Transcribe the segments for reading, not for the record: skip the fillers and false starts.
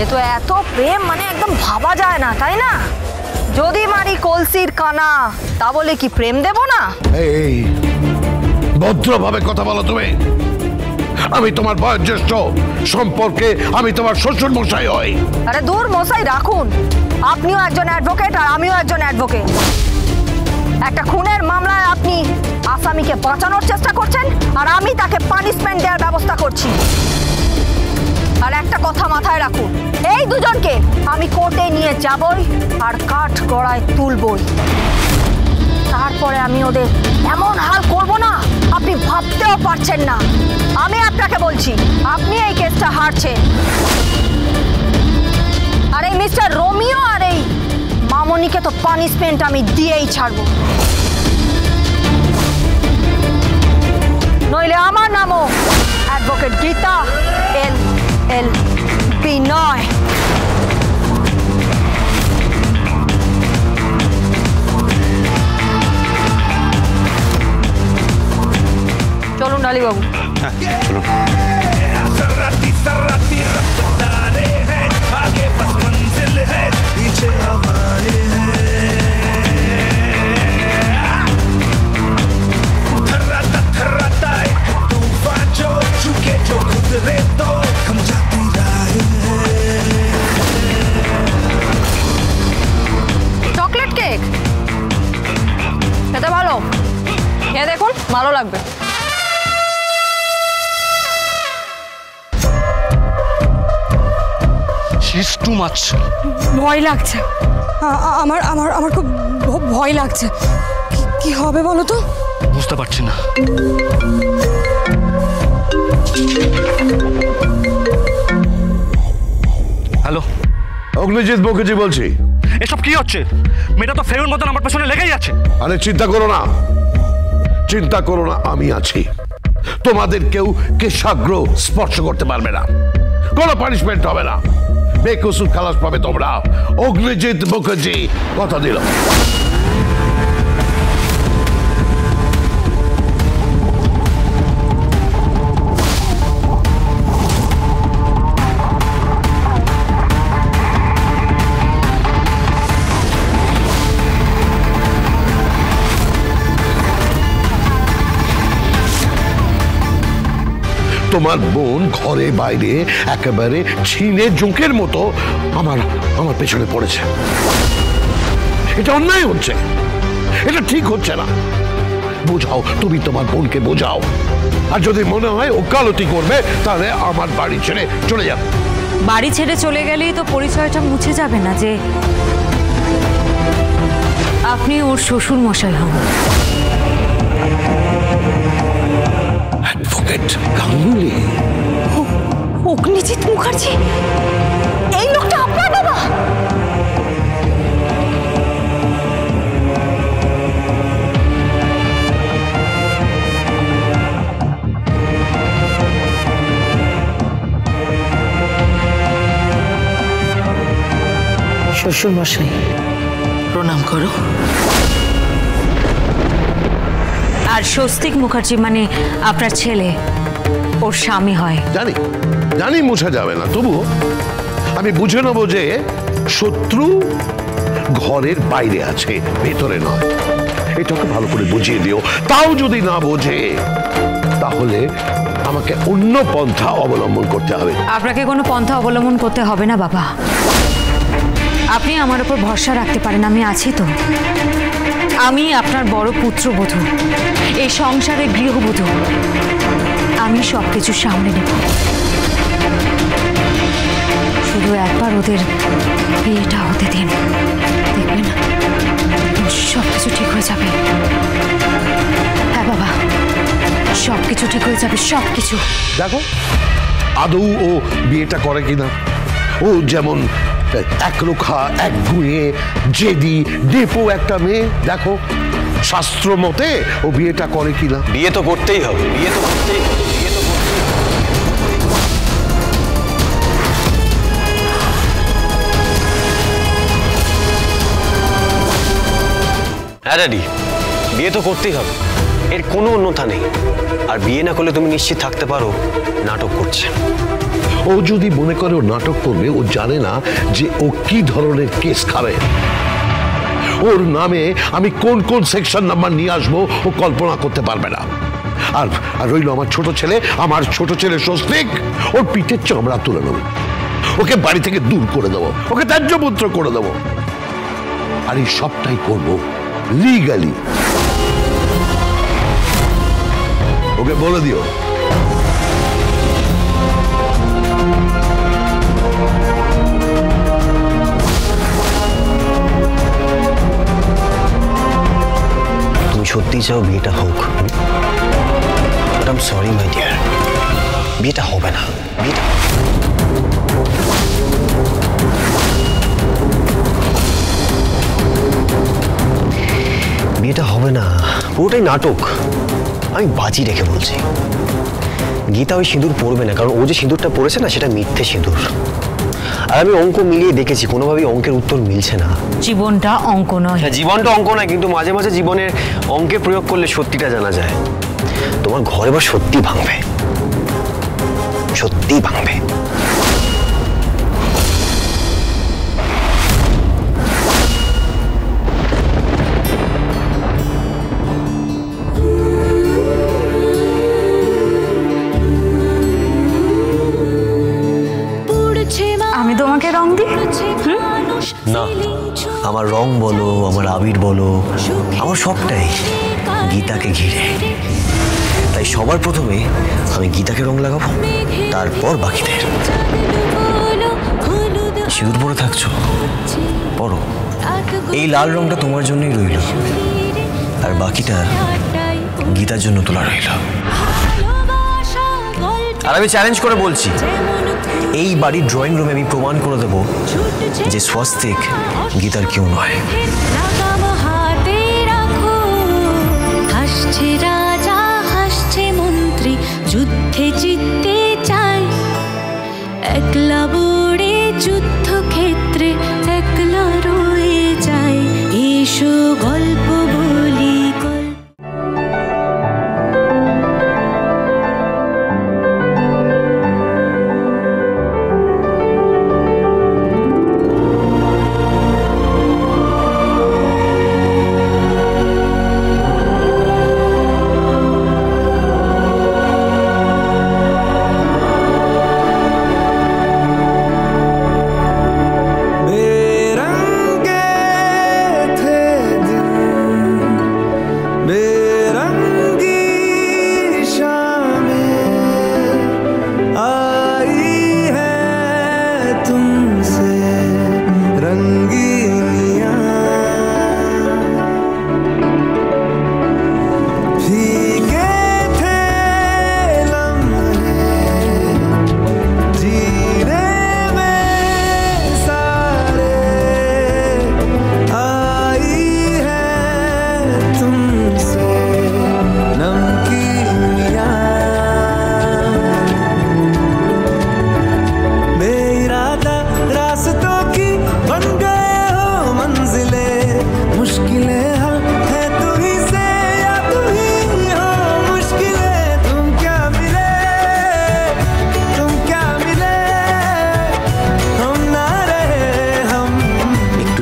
এ তো এত প্রেম মানে একদম ভাবা যায় না, তাই না? যদি মারি কলসির কানা তা বলে কি প্রেম দেব না? এই ভদ্রভাবে কথা বলো তুমি। আমি তোমার বয়োজ্যেষ্ঠ, সম্পর্কে আমি তোমার শ্বশুর মশাই হই। আরে দূর মশাই রাখুন, আপনিও একজন অ্যাডভোকেট আর আমিও একজন অ্যাডভোকেট। একটা খুনের মামলায় আপনি আসামিকে বাঁচানোর চেষ্টা করছেন আর আমি তাকে পানিশমেন্ট দেওয়ার ব্যবস্থা করছি। আর একটা কথা মাথায় রাখুন, এই দুজনকে আমি কোর্টে নিয়ে যাবই আর কাঠ গড়ায় তুলবই। তারপরে আমি ওদের এমন হাল করব না আপনি ভাবতেও পারছেন না। আমি আপনাকে বলছি, আপনি এই কেসটা হারছেন। আর এই মিস্টার রোমিও আর এই মামনিকে তো পানিশমেন্ট আমি দিয়েই ছাড়বো, নইলে আমার নামও অ্যাডভোকেট গীতা LLB নয়। চলুন ডালিবাবু। চলুন। চকলেট কেক খেতে ভালো, খেয়ে দেখুন ভালো লাগবে। ভয় লাগছে আমার আমার আমার খুব ভয় লাগছে। কি হবে বলো তো? বুঝতে পারছি না। হ্যালো, অগ্নিজিৎ মুখার্জি বলছি। এসব কি হচ্ছে? মেয়েটা তো ফেরুর মতন আমার পেছনে লেগেই আছে। আরে চিন্তা করো না, চিন্তা করো না, আমি আছি। তোমাদের কেউ কেশাগ্র স্পর্শ করতে পারবে না, কোনো পানিশমেন্ট হবে না, বেকসুর খালাস পাবে তোমরা। অগ্নিজিৎ মুখার্জি কথা দিল। তোমার বোন ঘরে বাইরে একেবারে ছিনে জোঁকের মতো আমার আমার পেছনে পড়েছে। এটা অন্যায় হচ্ছে, এটা ঠিক হচ্ছে না। বোঝাও, তুমি তোমার বোনকে বোঝাও। আর যদি মনে হয় ওকালতি করবে তাহলে আমার বাড়ি ছেড়ে চলে যাবে। বাড়ি ছেড়ে চলে গেলেই তো পরিচয়টা মুছে যাবে না যে আপনি ওর শ্বশুর মশাই হন। অ্যাডভোকেট গাঙ্গুলি। অগ্নিজিৎ মুখার্জি, এই লোকটা আপনার বাবা? শ্বশুর মশাই প্রণাম করো। আর স্বস্তিক মুখার্জি মানে আপনার ছেলে, ওর স্বামী হয়। জানি জানি মুছা যাবে না, তবুও আমি বুঝে নেবো যে শত্রু ঘরের বাইরে আছে, ভেতরে নয়। এটাকে ভালো করে বুঝিয়ে দিও। তাও যদি না বোঝে তাহলে আমাকে অন্য পন্থা অবলম্বন করতে হবে। আপনাকে কোনো পন্থা অবলম্বন করতে হবে না বাবা, আপনি আমার উপর ভরসা রাখতে পারেন, আমি আছি তো। আমি আপনার বড় পুত্রবধূ, এই সংসারের গৃহবধূ, আমি সবকিছু সামলে নেব। শুধু একবার ওদের বিয়েটা হতে দিন, দেখবেন সবকিছু ঠিক হয়ে যাবে। হ্যাঁ বাবা, সবকিছু ঠিক হয়ে যাবে, সবকিছু। দেখো আদৌ ও বিয়েটা করে কিনা। ও যেমন একরোখা, একগুঁয়ে, জেদি, ডেপো একটা মেয়ে। দেখো শাস্ত্র মতে ও বিয়েটা করে কিনা। বিয়ে তো করতেই হবে, বিয়ে তো করতেই হবে, বিয়ে তো করতেই হবে। হ্যাঁ ড্যাডি, বিয়ে তো করতেই হবে, এর কোনো অন্যথা নেই। আর বিয়ে না করলে তুমি নিশ্চিত থাকতে পারো নাটক করছে। ও যদি মনে করে ও নাটক করবে, ও জানে না যে ও কি ধরনের কেস খাবে। ওর নামে আমি কোন কোন সেকশন নাম্বার নিয়ে আসবো ও কল্পনা করতে পারবে না। আর রইল আমার ছোট ছেলে স্বস্তিক, ওর পিঠের চামড়া তুলে নেবো, ওকে বাড়ি থেকে দূর করে দেবো, ওকে ত্যায্যপুত্র করে দেবো। আর এই সবটাই করবো লিগালি। ওকে বলে দিও তুমি সত্যি চাও বিয়েটা হোক, but I am sorry my dear, বিয়েটা হবে না। বিয়েটা হবে না, পুরোটাই নাটক। আমি বাজি রেখে বলছি, গীতা ওই সিঁদুর পরবে না, কারণ ও যে সিঁদুরটা পরেছে না সেটা মিথ্যে সিঁদুর। আর আমি অঙ্ক মিলিয়ে দেখেছি, কোনোভাবেই অঙ্কের উত্তর মিলছে না। জীবনটা অঙ্ক নয়। জীবনটা অঙ্ক নয়, কিন্তু মাঝে মাঝে জীবনের অঙ্কে প্রয়োগ করলে সত্যিটা জানা যায়। তোমার ঘর এবার সত্যি ভাঙবে, সত্যিই ভাঙবে। আমি তোমাকে রং দিই? না, আমার রং বলো, আমার আবির বলো, আমার সবটাই গীতাকে ঘিরে। তাই সবার প্রথমে আমি গীতাকে রং লাগাবো, তারপর বাকিদের। সিঁদুর পরে থাকছো, পরো। এই লাল রংটা তোমার জন্যই রইল, আর বাকিটা গীতার জন্য তোলা রইল। আর আমি চ্যালেঞ্জ করে বলছি, এই বাড়ির ড্রয়িং রুমে আমি প্রমাণ করে দেবো যে স্বস্তিক গীতার কেউ নয়। হাসছে রাজা, হাসছে মন্ত্রী, যুদ্ধে জিততে চায়, একলা বড়ে যুদ্ধক্ষেত্রে একলা রয়ে যায়। এসো গল্প বলি।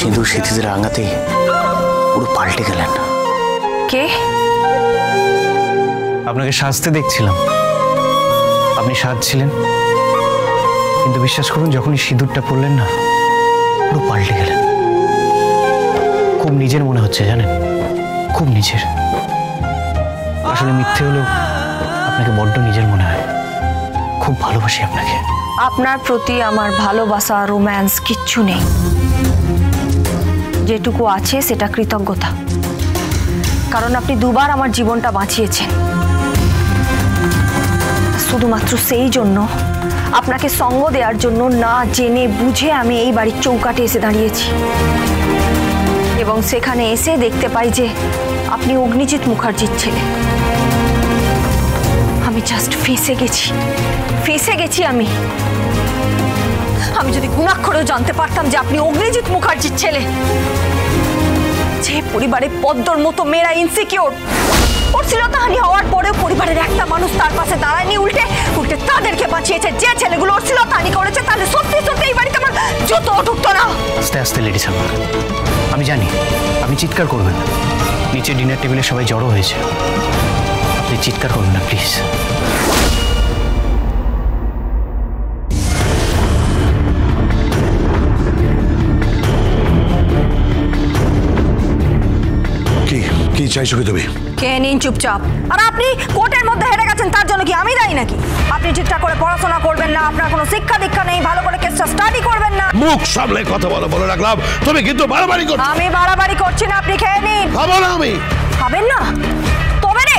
সিঁদুর সিঁথিতে রাঙাতে পুরো পাল্টে গেলেন। কে? আপনাকে সাজতে দেখছিলাম, আপনি সাজছিলেন, কিন্তু বিশ্বাস করুন যখনই সিঁদুরটা পরলেন না, পুরো পাল্টে গেলেন। খুব নিজের মনে হচ্ছে জানেন, খুব নিজের। আসলে মিথ্যে হলেও আপনাকে বড্ড নিজের মনে হয়। খুব ভালোবাসি আপনাকে। আপনার প্রতি আমার ভালোবাসা, রোম্যান্স কিচ্ছু নেই। যেটুকু আছে সেটা কৃতজ্ঞতা, কারণ আপনি দুবার আমার জীবনটা বাঁচিয়েছেন। শুধুমাত্র সেই জন্য, আপনাকে সঙ্গ দেওয়ার জন্য, না জেনে বুঝে আমি এই বাড়ির চৌকাঠে এসে দাঁড়িয়েছি, এবং সেখানে এসে দেখতে পাই যে আপনি অগ্নিজিৎ মুখার্জির ছেলে। আমি জাস্ট ফেঁসে গেছি। আমি যদি গুণাক্ষরেও জানতে পারতাম যে আপনি অগ্নিজিৎ মুখার্জির ছেলে, যে পরিবারে পদ্মর মতো মেয়েরা ইনসিকিউর। ওর শ্লীলতাহানি হওয়ার পরেও পরিবারের একটা মানুষ তার পাশে দাঁড়ায়নি, উল্টে তাদেরকে বাঁচিয়েছে। যে ছেলেগুলো ওর শ্লীলতাহানি করেছে তাদের সত্যি সত্যি এই বাড়িতে আমার জুতো ঢুকতো না। আস্তে আস্তে লেডি সালমা, আমি জানি আপনি চিৎকার করবেন না। নিচে ডিনার টেবিলে সবাই জড়ো হয়েছে, আপনি চিৎকার করবেন না প্লিজ। কি চাইছো কি তুমি? কে নিন চুপচাপ। আর আপনি কোর্টের মধ্যে হেরে গেছেন, তার জন্য কি আমি দায়ী নাকি? আপনি ঠিকঠাক করে পড়াশোনা করবেন না, আপনার কোনো শিক্ষা দীক্ষা নেই, ভালো করে কেসটা স্টাডি করবেন না। মুখ সামলে কথা বলে রাখলাম, তুমি কিন্তু বাড়াবাড়ি করছো। আমি বাড়াবাড়ি করছি না, আপনি খেয়ে নিন। খাবো না আমি। খাবেন না? তবে রে